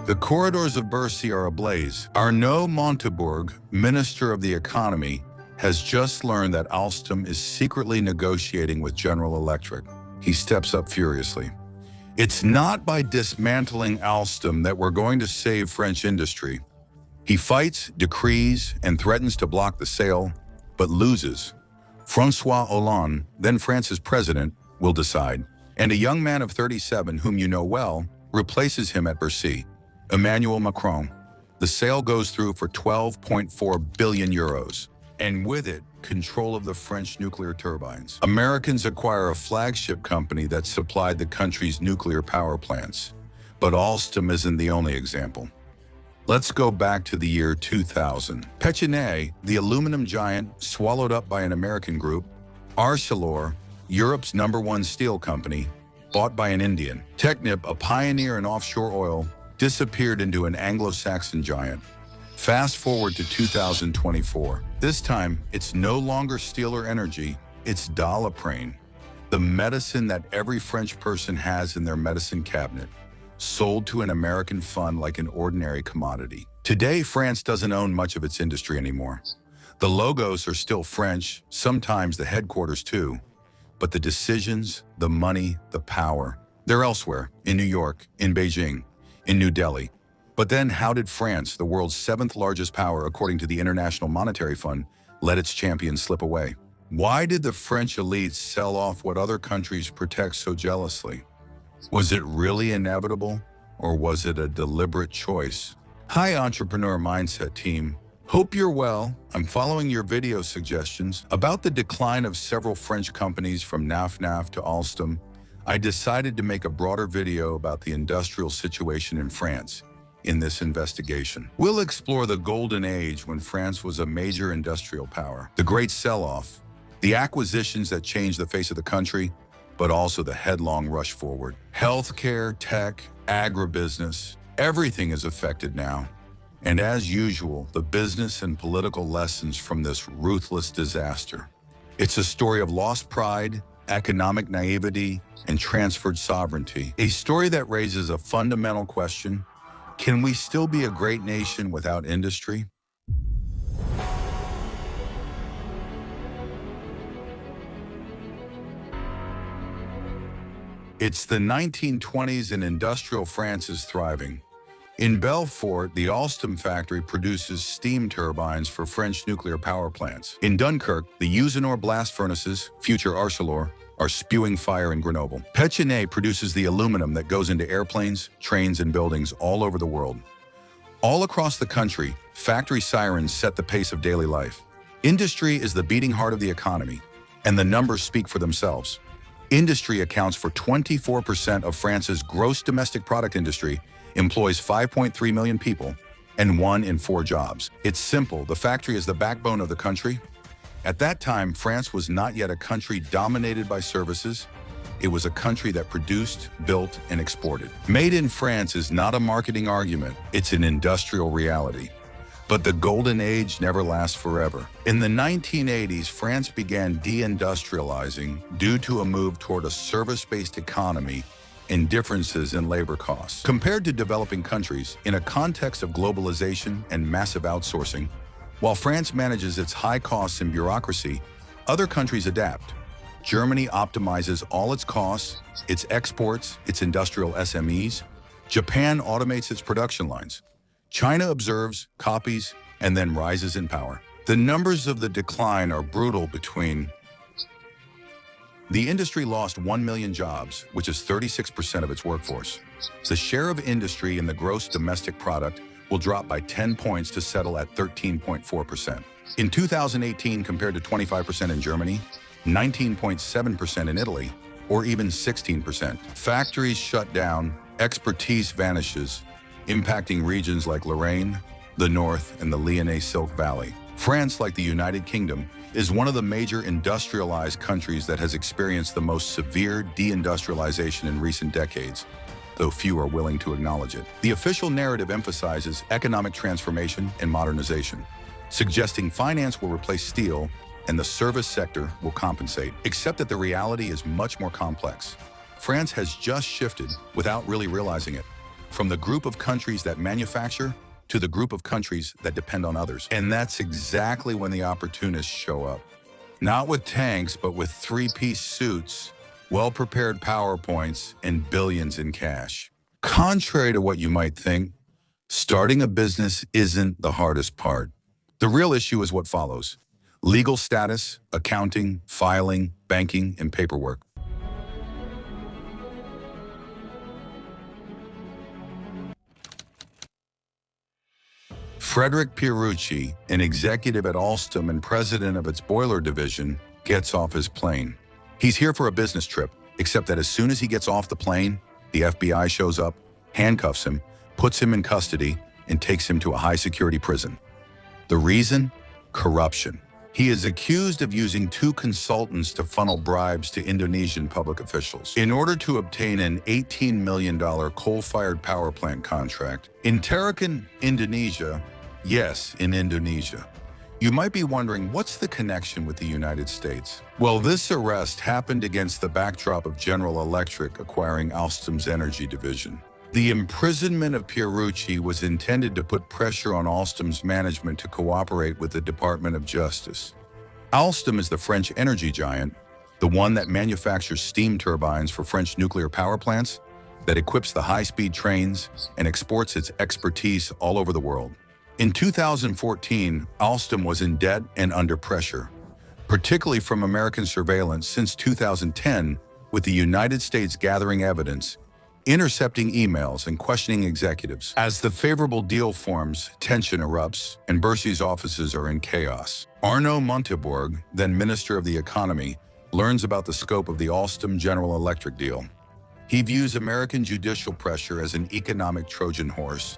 The corridors of Bercy are ablaze. Arnaud Montebourg, Minister of the Economy, has just learned that Alstom is secretly negotiating with General Electric. He steps up furiously. It's not by dismantling Alstom that we're going to save French industry. He fights, decrees, and threatens to block the sale, but loses. François Hollande, then France's president, will decide. And a young man of 37, whom you know well, replaces him at Bercy, Emmanuel Macron. The sale goes through for 12.4 billion euros. And with it, control of the French nuclear turbines. Americans acquire a flagship company that supplied the country's nuclear power plants. But Alstom isn't the only example. Let's go back to the year 2000. Péchiney, the aluminum giant swallowed up by an American group. Arcelor, Europe's #1 steel company, bought by an Indian. Technip, a pioneer in offshore oil, disappeared into an Anglo-Saxon giant. Fast forward to 2024. This time, it's no longer steel or energy, it's Doliprane, the medicine that every French person has in their medicine cabinet, sold to an American fund like an ordinary commodity. Today, France doesn't own much of its industry anymore. The logos are still French, sometimes the headquarters too, but the decisions, the money, the power, they're elsewhere, in New York, in Beijing, in New Delhi. But then how did France, the world's 7th largest power according to the International Monetary Fund, let its champions slip away? Why did the French elites sell off what other countries protect so jealously? Was it really inevitable, or was it a deliberate choice? Hi, Entrepreneur Mindset team. Hope you're well. I'm following your video suggestions. About the decline of several French companies from NAFNAF to Alstom, I decided to make a broader video about the industrial situation in France in this investigation. We'll explore the golden age when France was a major industrial power, the great sell-off, the acquisitions that changed the face of the country, but also the headlong rush forward. Healthcare, tech, agribusiness, everything is affected now. And as usual, the business and political lessons from this ruthless disaster. It's a story of lost pride, economic naivety, and transferred sovereignty. A story that raises a fundamental question: can we still be a great nation without industry? It's the 1920s and industrial France is thriving. In Belfort, the Alstom factory produces steam turbines for French nuclear power plants. In Dunkirk, the Usinor blast furnaces, future Arcelor, are spewing fire in Grenoble. Péchiney produces the aluminum that goes into airplanes, trains, and buildings all over the world. All across the country, factory sirens set the pace of daily life. Industry is the beating heart of the economy, and the numbers speak for themselves. Industry accounts for 24% of France's gross domestic product industry, employs 5.3 million people, and 1 in 4 jobs. It's simple, the factory is the backbone of the country. At that time, France was not yet a country dominated by services. It was a country that produced, built, and exported. Made in France is not a marketing argument, it's an industrial reality. But the golden age never lasts forever. In the 1980s, France began deindustrializing due to a move toward a service-based economy and differences in labor costs. Compared to developing countries, in a context of globalization and massive outsourcing, while France manages its high costs and bureaucracy, other countries adapt. Germany optimizes all its costs, its exports, its industrial SMEs. Japan automates its production lines. China observes, copies, and then rises in power. The numbers of the decline are brutal. The industry lost 1 million jobs, which is 36% of its workforce. The share of industry in the gross domestic product will drop by 10 points to settle at 13.4%. In 2018, compared to 25% in Germany, 19.7% in Italy, or even 16%. Factories shut down, expertise vanishes, impacting regions like Lorraine, the North, and the Lyonnais Silk Valley. France, like the United Kingdom, is one of the major industrialized countries that has experienced the most severe deindustrialization in recent decades, though few are willing to acknowledge it. The official narrative emphasizes economic transformation and modernization, suggesting finance will replace steel and the service sector will compensate, except that the reality is much more complex. France has just shifted without really realizing it. from the group of countries that manufacture to the group of countries that depend on others. And that's exactly when the opportunists show up. Not with tanks, but with three-piece suits, well-prepared PowerPoints, and billions in cash. Contrary to what you might think, starting a business isn't the hardest part. The real issue is what follows: legal status, accounting, filing, banking, and paperwork. Frederick Pierucci, an executive at Alstom and president of its boiler division, gets off his plane. He's here for a business trip, except that as soon as he gets off the plane, the FBI shows up, handcuffs him, puts him in custody, and takes him to a high-security prison. The reason? Corruption. He is accused of using 2 consultants to funnel bribes to Indonesian public officials in order to obtain an $18 million coal-fired power plant contract in Tarakan, Indonesia. Yes, in Indonesia. You might be wondering, what's the connection with the United States? Well, this arrest happened against the backdrop of General Electric acquiring Alstom's energy division. The imprisonment of Pierucci was intended to put pressure on Alstom's management to cooperate with the Department of Justice. Alstom is the French energy giant, the one that manufactures steam turbines for French nuclear power plants, that equips the high-speed trains, and exports its expertise all over the world. In 2014, Alstom was in debt and under pressure, particularly from American surveillance since 2010, with the United States gathering evidence, intercepting emails, and questioning executives. As the favorable deal forms, tension erupts, and Bercy's offices are in chaos. Arnaud Montebourg, then Minister of the Economy, learns about the scope of the Alstom General Electric deal. He views American judicial pressure as an economic Trojan horse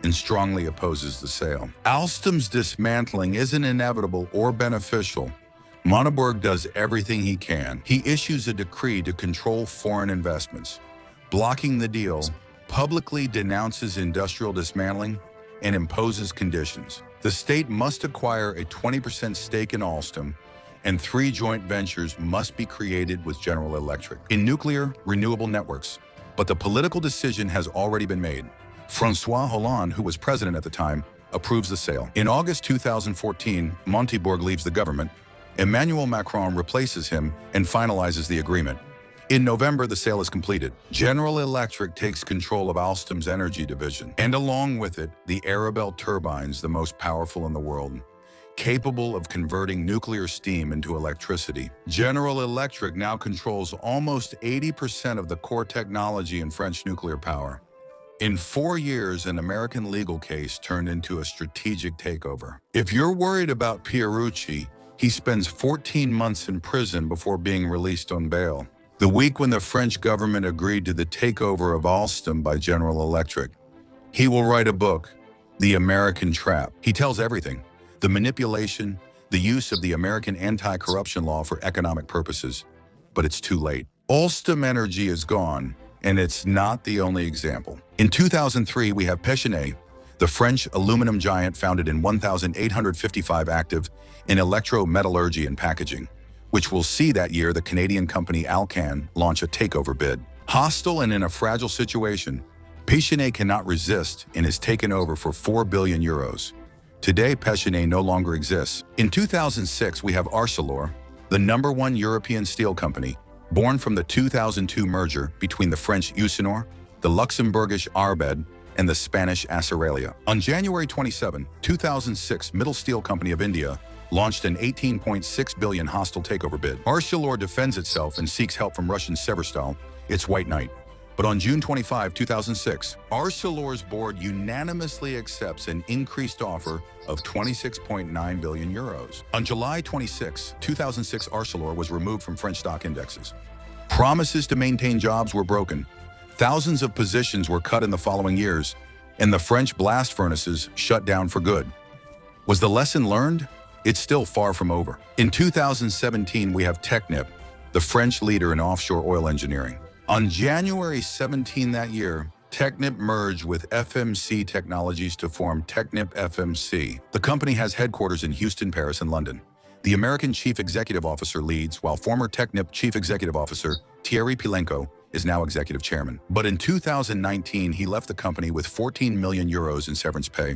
and strongly opposes the sale. Alstom's dismantling isn't inevitable or beneficial. Montebourg does everything he can. He issues a decree to control foreign investments, blocking the deal, publicly denounces industrial dismantling, and imposes conditions. The state must acquire a 20% stake in Alstom, and 3 joint ventures must be created with General Electric in nuclear, renewable networks. But the political decision has already been made. François Hollande, who was president at the time, approves the sale. In August 2014, Montebourg leaves the government. Emmanuel Macron replaces him and finalizes the agreement. In November, the sale is completed. General Electric takes control of Alstom's energy division, and along with it, the Arabelle turbines, the most powerful in the world, capable of converting nuclear steam into electricity. General Electric now controls almost 80% of the core technology in French nuclear power. In 4 years, an American legal case turned into a strategic takeover. If you're worried about Pierucci, he spends 14 months in prison before being released on bail. The week when the French government agreed to the takeover of Alstom by General Electric, he will write a book, The American Trap. He tells everything: the manipulation, the use of the American anti-corruption law for economic purposes. But it's too late. Alstom Energy is gone, and it's not the only example. In 2003, we have Péchiney, the French aluminum giant founded in 1855, active in electrometallurgy and packaging, which will see that year the Canadian company Alcan launch a takeover bid. Hostile and in a fragile situation, Péchiney cannot resist and is taken over for 4 billion euros. Today, Péchiney no longer exists. In 2006, we have Arcelor, the #1 European steel company, born from the 2002 merger between the French Usinor, the Luxembourgish Arbed, and the Spanish Aceralia. On January 27, 2006, Middle Steel Company of India launched an 18.6 billion hostile takeover bid. Arcelor defends itself and seeks help from Russian Severstal, its white knight. But on June 25, 2006, Arcelor's board unanimously accepts an increased offer of 26.9 billion euros. On July 26, 2006, Arcelor was removed from French stock indexes. Promises to maintain jobs were broken. Thousands of positions were cut in the following years, and the French blast furnaces shut down for good. Was the lesson learned? It's still far from over. In 2017, we have Technip, the French leader in offshore oil engineering. On January 17 that year, Technip merged with FMC Technologies to form Technip FMC. The company has headquarters in Houston, Paris, and London. The American Chief Executive Officer leads, while former Technip Chief Executive Officer Thierry Pilenko is now executive chairman. But in 2019, he left the company with 14 million euros in severance pay,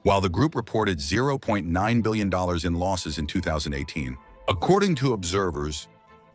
while the group reported $0.9 billion in losses in 2018. According to observers,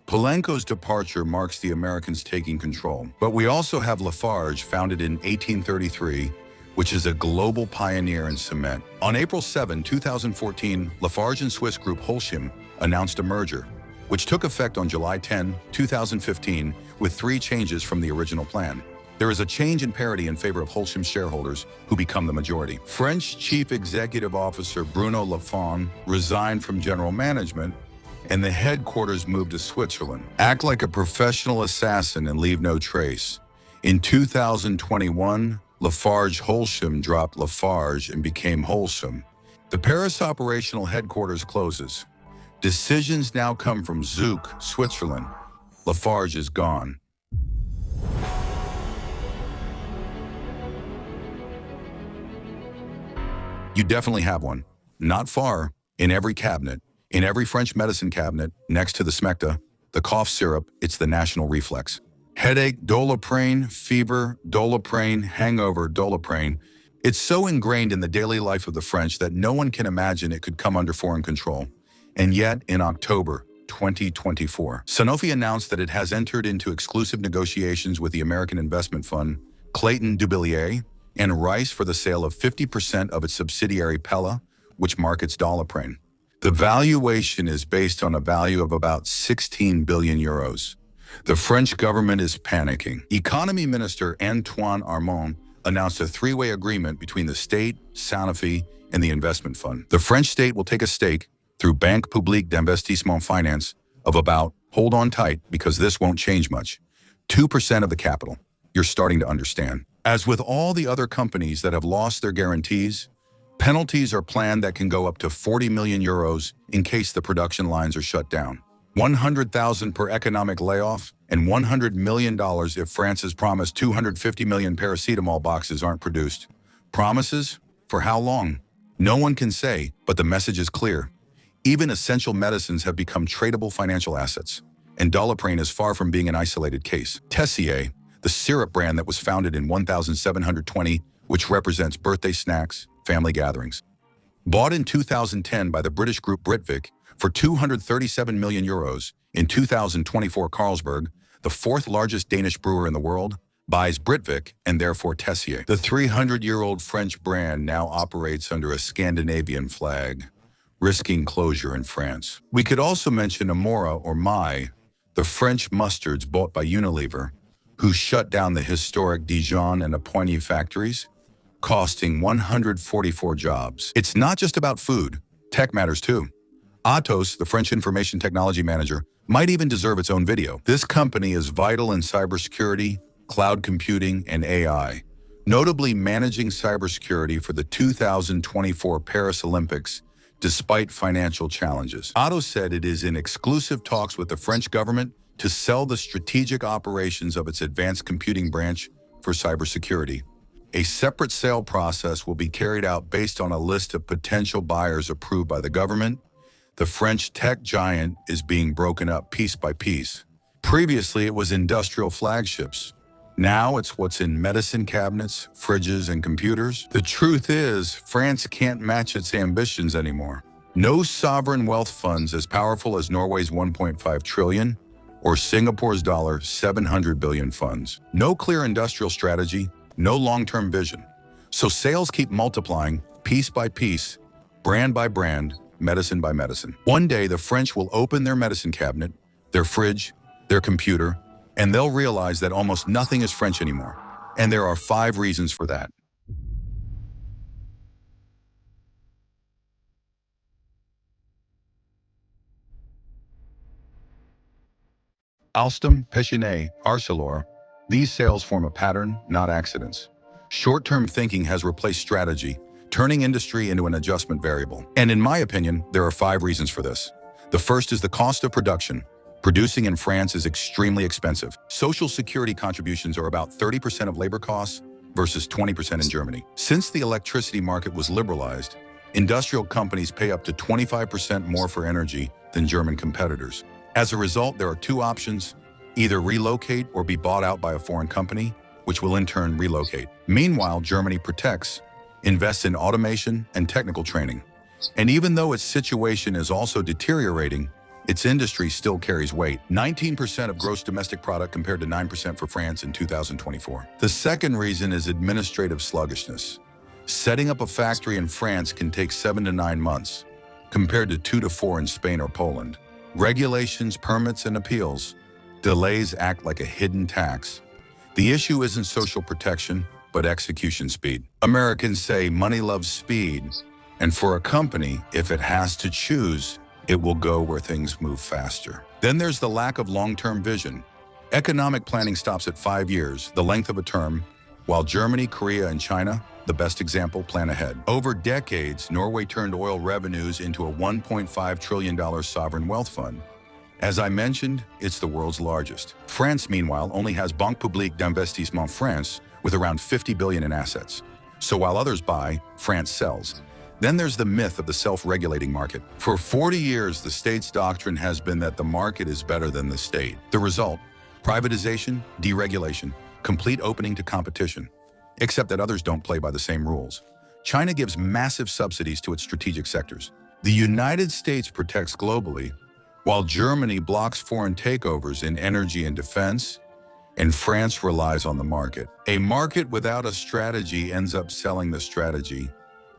Poulenco's departure marks the Americans taking control. But we also have Lafarge, founded in 1833, which is a global pioneer in cement. On April 7, 2014, Lafarge and Swiss group Holcim announced a merger, which took effect on July 10, 2015, with 3 changes from the original plan. There is a change in parity in favor of Holcim shareholders, who become the majority. French Chief Executive Officer Bruno Lafon resigned from general management, and the headquarters moved to Switzerland. Act like a professional assassin and leave no trace. In 2021, Lafarge Holcim dropped Lafarge and became Holcim. The Paris operational headquarters closes. Decisions now come from Zug, Switzerland. Lafarge is gone. You definitely have one. Not far, in every cabinet, in every French medicine cabinet, next to the smecta, the cough syrup, it's the national reflex. Headache, Doliprane, fever, Doliprane, hangover, Doliprane. It's so ingrained in the daily life of the French that no one can imagine it could come under foreign control. And yet, in October 2024, Sanofi announced that it has entered into exclusive negotiations with the American investment fund Clayton, Dubilier, and Rice for the sale of 50% of its subsidiary Pella, which markets Doliprane. The valuation is based on a value of about 16 billion euros. The French government is panicking. Economy Minister Antoine Armand announced a 3-way agreement between the state, Sanofi, and the investment fund. The French state will take a stake through Banque Publique d'Investissement Finance of about, hold on tight because this won't change much, 2% of the capital. You're starting to understand. As with all the other companies that have lost their guarantees, penalties are planned that can go up to 40 million euros in case the production lines are shut down. 100,000 per economic layoff, and $100 million if France's promised 250 million paracetamol boxes aren't produced. Promises? For how long? No one can say, but the message is clear. Even essential medicines have become tradable financial assets, and Doliprane is far from being an isolated case. Tessier, the syrup brand that was founded in 1720, which represents birthday snacks, family gatherings. Bought in 2010 by the British group Britvic for 237 million euros, in 2024 Carlsberg, the 4th largest Danish brewer in the world, buys Britvic and therefore Tessier. The 300-year-old French brand now operates under a Scandinavian flag, risking closure in France. We could also mention Amora or Mai, the French mustards bought by Unilever, who shut down the historic Dijon and Appoigny factories, costing 144 jobs. It's not just about food. Tech matters too. Atos, the French information technology manager, might even deserve its own video. This company is vital in cybersecurity, cloud computing, and AI, notably managing cybersecurity for the 2024 Paris Olympics despite financial challenges. Atos said it is in exclusive talks with the French government to sell the strategic operations of its advanced computing branch for cybersecurity. A separate sale process will be carried out based on a list of potential buyers approved by the government. The French tech giant is being broken up piece by piece. Previously, it was industrial flagships. Now it's what's in medicine cabinets, fridges, and computers. The truth is, France can't match its ambitions anymore. No sovereign wealth funds as powerful as Norway's 1.5 trillion or Singapore's $700 billion funds. No clear industrial strategy, no long-term vision. So sales keep multiplying, piece by piece, brand by brand, medicine by medicine. One day, the French will open their medicine cabinet, their fridge, their computer, and they'll realize that almost nothing is French anymore. And there are 5 reasons for that. Alstom, Pechiney, Arcelor. These sales form a pattern, not accidents. Short-term thinking has replaced strategy, turning industry into an adjustment variable. And in my opinion, there are 5 reasons for this. The first is the cost of production. Producing in France is extremely expensive. Social security contributions are about 30% of labor costs versus 20% in Germany. Since the electricity market was liberalized, industrial companies pay up to 25% more for energy than German competitors. As a result, there are 2 options: either relocate or be bought out by a foreign company, which will in turn relocate. Meanwhile, Germany protects, invests in automation and technical training. And even though its situation is also deteriorating, its industry still carries weight, 19% of gross domestic product compared to 9% for France in 2024. The second reason is administrative sluggishness. Setting up a factory in France can take 7 to 9 months, compared to 2 to 4 in Spain or Poland. Regulations, permits, and appeals, delays act like a hidden tax. The issue isn't social protection, but execution speed. Americans say money loves speed, and for a company, if it has to choose, it will go where things move faster. Then there's the lack of long-term vision. Economic planning stops at 5 years, the length of a term, while Germany, Korea, and China, the best example, plan ahead. Over decades, Norway turned oil revenues into a $1.5 trillion sovereign wealth fund. As I mentioned, it's the world's largest. France, meanwhile, only has Banque Publique d'Investissement France with around 50 billion in assets. So while others buy, France sells. Then there's the myth of the self-regulating market. For 40 years, the state's doctrine has been that the market is better than the state. The result? Privatization, deregulation, complete opening to competition. Except that others don't play by the same rules. China gives massive subsidies to its strategic sectors. The United States protects globally, while Germany blocks foreign takeovers in energy and defense, and France relies on the market. A market without a strategy ends up selling the strategy.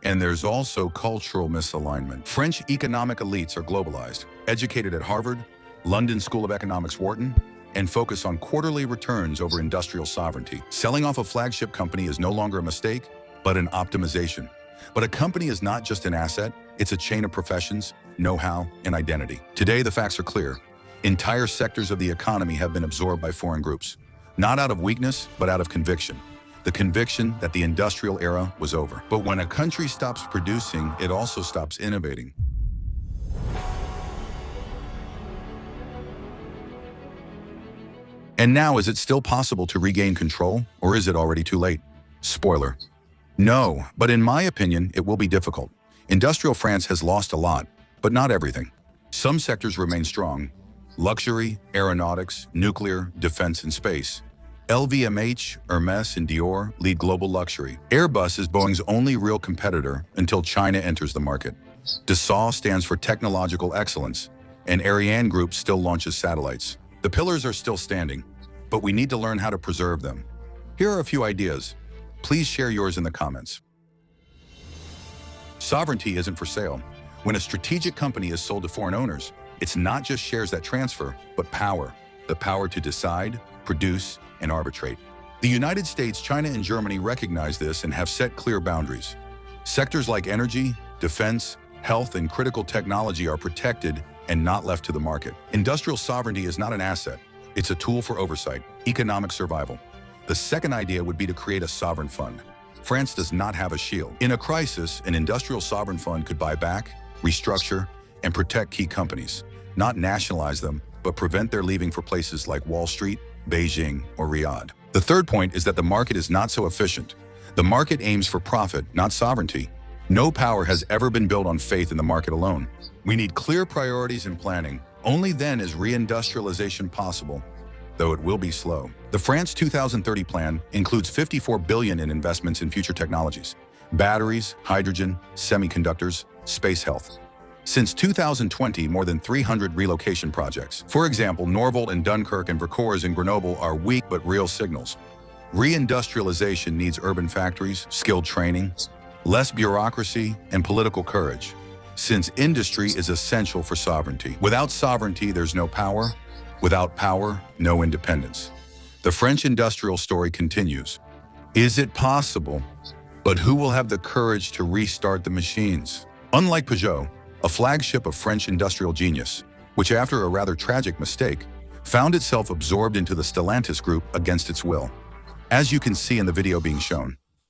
And there's also cultural misalignment. French economic elites are globalized, educated at Harvard, London School of Economics Wharton, and focus on quarterly returns over industrial sovereignty. Selling off a flagship company is no longer a mistake, but an optimization. But a company is not just an asset, it's a chain of professions, know-how, and identity. Today, the facts are clear. Entire sectors of the economy have been absorbed by foreign groups, not out of weakness, but out of conviction. The conviction that the industrial era was over. But when a country stops producing, it also stops innovating. And now, is it still possible to regain control, or is it already too late? Spoiler. No, but in my opinion, it will be difficult. Industrial France has lost a lot, but not everything. Some sectors remain strong. Luxury, aeronautics, nuclear, defense, and space. LVMH, Hermes, and Dior lead global luxury. Airbus is Boeing's only real competitor until China enters the market. Dassault stands for technological excellence, and Ariane Group still launches satellites. The pillars are still standing, but we need to learn how to preserve them. Here are a few ideas. Please share yours in the comments. Sovereignty isn't for sale. When a strategic company is sold to foreign owners, it's not just shares that transfer, but power. The power to decide, produce, and arbitrate. The United States, China, and Germany recognize this and have set clear boundaries. Sectors like energy, defense, health, and critical technology are protected and not left to the market. Industrial sovereignty is not an asset. It's a tool for oversight, economic survival. The second idea would be to create a sovereign fund. France does not have a shield. In a crisis, an industrial sovereign fund could buy back, restructure, and protect key companies, not nationalize them, but prevent their leaving for places like Wall Street, Beijing, or Riyadh. The third point is that the market is not so efficient. The market aims for profit, not sovereignty. No power has ever been built on faith in the market alone. We need clear priorities and planning. Only then is reindustrialization possible, though it will be slow. The France 2030 plan includes 54 billion in investments in future technologies: batteries, hydrogen, semiconductors, space health. Since 2020, more than 300 relocation projects. For example, Norvolt in Dunkirk and Vercors in Grenoble are weak but real signals. Reindustrialization needs urban factories, skilled training, less bureaucracy, and political courage, since industry is essential for sovereignty. Without sovereignty, there's no power. Without power, no independence. The French industrial story continues. Is it possible? But who will have the courage to restart the machines? Unlike Peugeot, a flagship of French industrial genius, which after a rather tragic mistake, found itself absorbed into the Stellantis group against its will. As you can see in the video being shown,